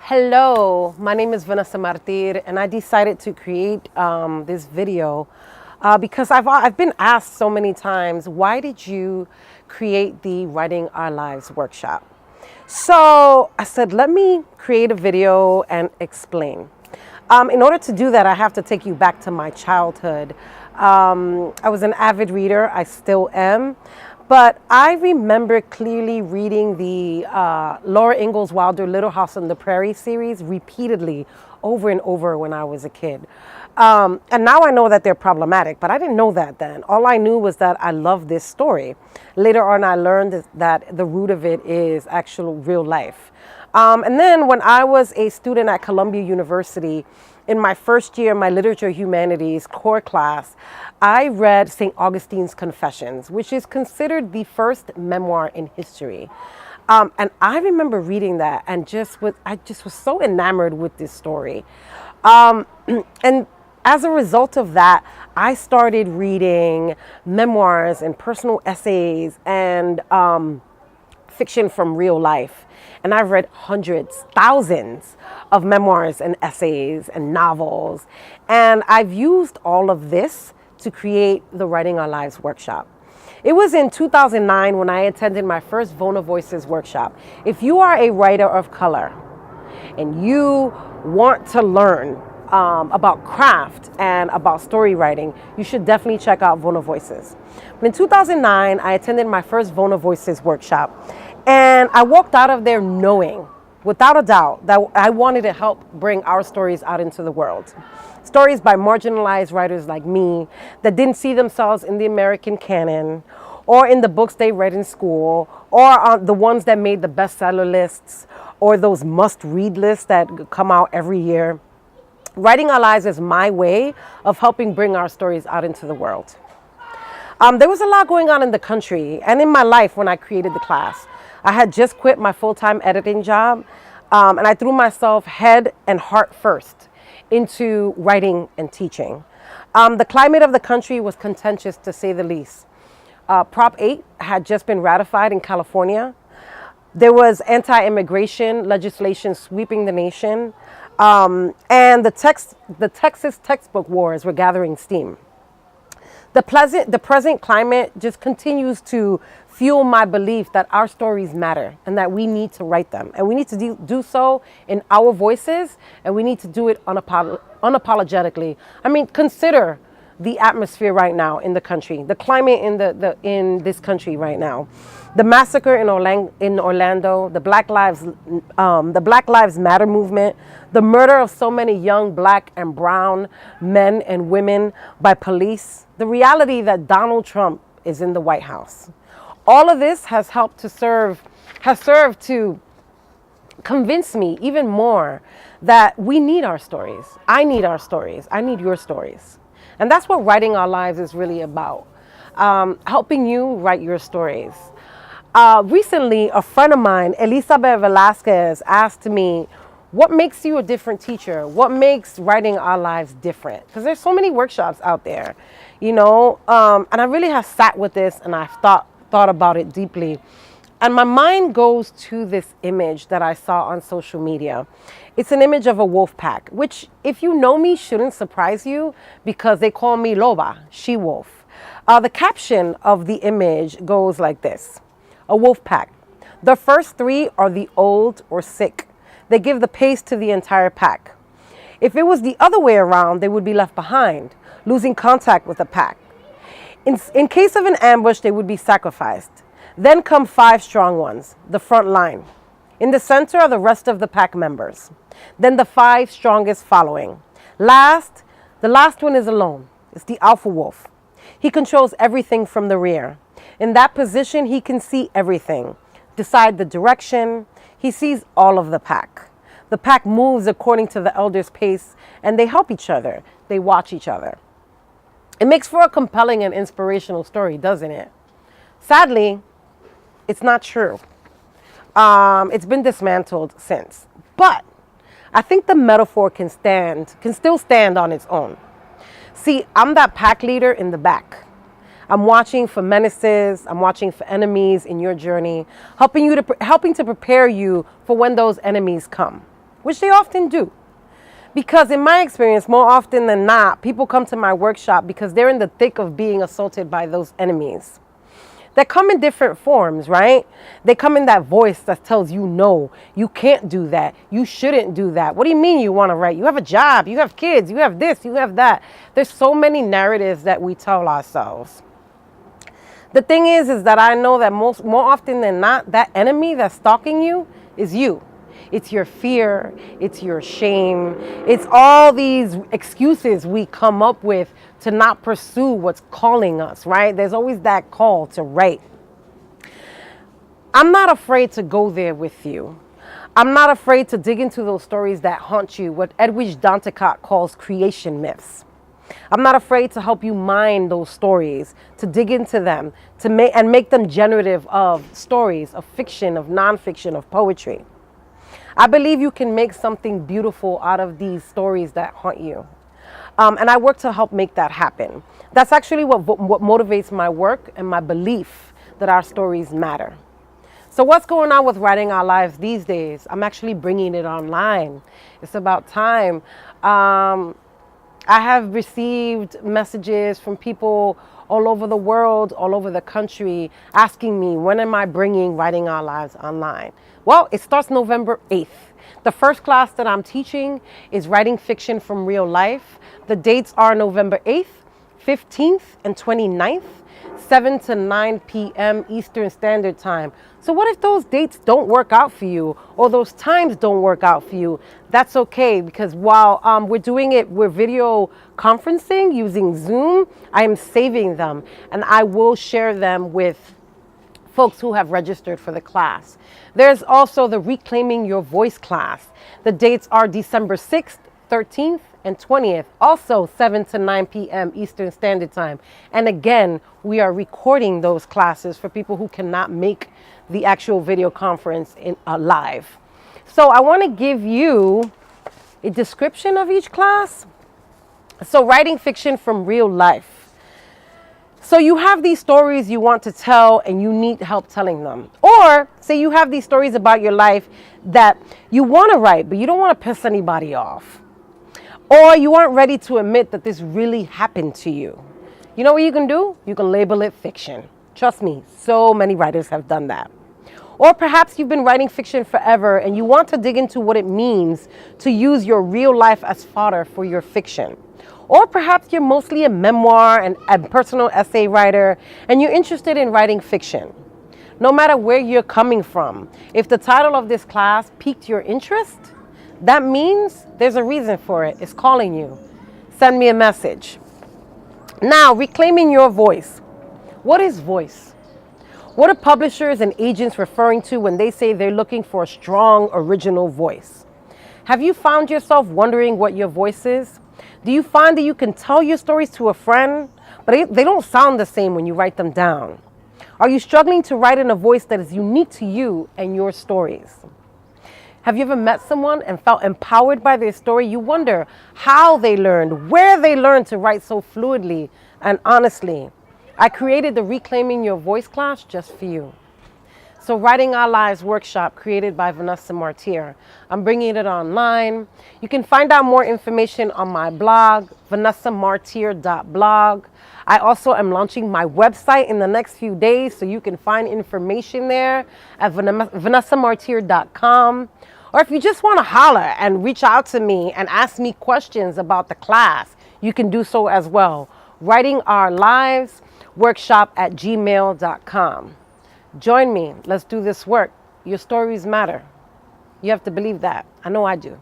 Hello, my name is Vanessa Martir, and I decided to create this video because I've been asked so many times, why did you create the Writing Our Lives workshop? So I said, let me create a video and explain. In order to do that, I have to take you back to my childhood. I was an avid reader, I still am. But I remember clearly reading the Laura Ingalls Wilder Little House on the Prairie series repeatedly over and over when I was a kid. And now I know that they're problematic, but I didn't know that then. All I knew was that I loved this story. Later on, I learned that the root of it is actual real life. And then when I was a student at Columbia University, in my first year, my literature humanities core class, I read St. Augustine's Confessions, which is considered the first memoir in history. And I remember reading that and I just was so enamored with this story. And as a result of that, I started reading memoirs and personal essays and fiction from real life. And I've read hundreds, thousands of memoirs and essays and novels. And I've used all of this to create the Writing Our Lives workshop. It was in 2009 when I attended my first Vona Voices workshop. If you are a writer of color and you want to learn about craft and about story writing, you should definitely check out Vona Voices. But in 2009, I attended my first Vona Voices workshop. And I walked out of there knowing, without a doubt, that I wanted to help bring our stories out into the world. Stories by marginalized writers like me that didn't see themselves in the American canon or in the books they read in school or the ones that made the bestseller lists or those must-read lists that come out every year. Writing Our Lives is my way of helping bring our stories out into the world. There was a lot going on in the country and in my life when I created the class. I had just quit my full-time editing job, and I threw myself head and heart first into writing and teaching. The climate of the country was contentious, to say the least. Prop 8 had just been ratified in California. There was anti-immigration legislation sweeping the nation, and the Texas textbook wars were gathering steam. The present climate just continues to fuel my belief that our stories matter and that we need to write them. And we need to do so in our voices, and we need to do it unapologetically. I mean, consider the atmosphere right now in the country, the climate in this country right now. The massacre in Orlando, the Black Lives Matter movement, the murder of so many young Black and brown men and women by police, the reality that Donald Trump is in the White House. All of this has served to convince me even more that we need our stories. I need our stories. I need your stories. And that's what Writing Our Lives is really about, helping you write your stories. Recently, a friend of mine, Elizabeth Velasquez, asked me, what makes you a different teacher? What makes Writing Our Lives different? Because there's so many workshops out there, you know, and I really have sat with this and I've thought about it deeply. And my mind goes to this image that I saw on social media. It's an image of a wolf pack, which, if you know me, shouldn't surprise you because they call me Loba, she-wolf. The caption of the image goes like this: a wolf pack. The first three are the old or sick. They give the pace to the entire pack. If it was the other way around, they would be left behind, losing contact with the pack. In case of an ambush, they would be sacrificed. Then come 5 strong ones, the front line. In the center are the rest of the pack members. Then the 5 strongest following. The last one is alone. It's the alpha wolf. He controls everything from the rear. In that position, he can see everything, decide the direction. He sees all of the pack. The pack moves according to the elders' pace, and they help each other. They watch each other. It makes for a compelling and inspirational story, doesn't it? Sadly, it's not true. It's been dismantled since. But I think the metaphor can still stand on its own. See, I'm that pack leader in the back. I'm watching for menaces. I'm watching for enemies in your journey, helping to prepare you for when those enemies come. which they often do. Because in my experience, more often than not, people come to my workshop because they're in the thick of being assaulted by those enemies. They come in different forms, right? They come in that voice that tells you, no, you can't do that. You shouldn't do that. What do you mean you want to write? You have a job, you have kids, you have this, you have that. There's so many narratives that we tell ourselves. The thing is that I know that more often than not, that enemy that's stalking you is you. It's your fear, it's your shame, it's all these excuses we come up with to not pursue what's calling us, right? There's always that call to write. I'm not afraid to go there with you. I'm not afraid to dig into those stories that haunt you, what Edwidge Danticat calls creation myths. I'm not afraid to help you mine those stories, to dig into them, to make them generative of stories, of fiction, of nonfiction, of poetry. I believe you can make something beautiful out of these stories that haunt you. And I work to help make that happen. That's actually what motivates my work and my belief that our stories matter. So what's going on with Writing Our Lives these days? I'm actually bringing it online. It's about time. I have received messages from people all over the world, all over the country, asking me, when am I bringing Writing Our Lives online? Well, it starts November 8th. The first class that I'm teaching is Writing Fiction from Real Life. The dates are November 8th, 15th, and 29th, 7 to 9 p.m. Eastern Standard Time. So what if those dates don't work out for you, or those times don't work out for you? That's okay, because while we're video conferencing using Zoom, I am saving them, and I will share them with folks who have registered for the class. There's also the Reclaiming Your Voice class. The dates are December 6th, 13th, and 20th, also 7 to 9 p.m. Eastern Standard Time. And again, we are recording those classes for people who cannot make the actual video conference live. So I want to give you a description of each class. So writing fiction from real life. So you have these stories you want to tell and you need help telling them. Or say you have these stories about your life that you want to write, but you don't want to piss anybody off. Or you aren't ready to admit that this really happened to you. You know what you can do? You can label it fiction. Trust me, so many writers have done that. Or perhaps you've been writing fiction forever and you want to dig into what it means to use your real life as fodder for your fiction. Or perhaps you're mostly a memoir and personal essay writer and you're interested in writing fiction. No matter where you're coming from, if the title of this class piqued your interest, that means there's a reason for it. It's calling you. Send me a message. Now, reclaiming your voice. What is voice? What are publishers and agents referring to when they say they're looking for a strong, original voice? Have you found yourself wondering what your voice is? Do you find that you can tell your stories to a friend, but they don't sound the same when you write them down? Are you struggling to write in a voice that is unique to you and your stories? Have you ever met someone and felt empowered by their story? You wonder how they learned, where they learned to write so fluidly and honestly. I created the Reclaiming Your Voice class just for you. So Writing Our Lives workshop created by Vanessa Martir. I'm bringing it online. You can find out more information on my blog, vanessamartir.blog. I also am launching my website in the next few days, so you can find information there at vanessamartir.com. Or if you just want to holler and reach out to me and ask me questions about the class, you can do so as well. Writing Our Lives workshop at gmail.com. Join me. Let's do this work. Your stories matter. You have to believe that. I know I do.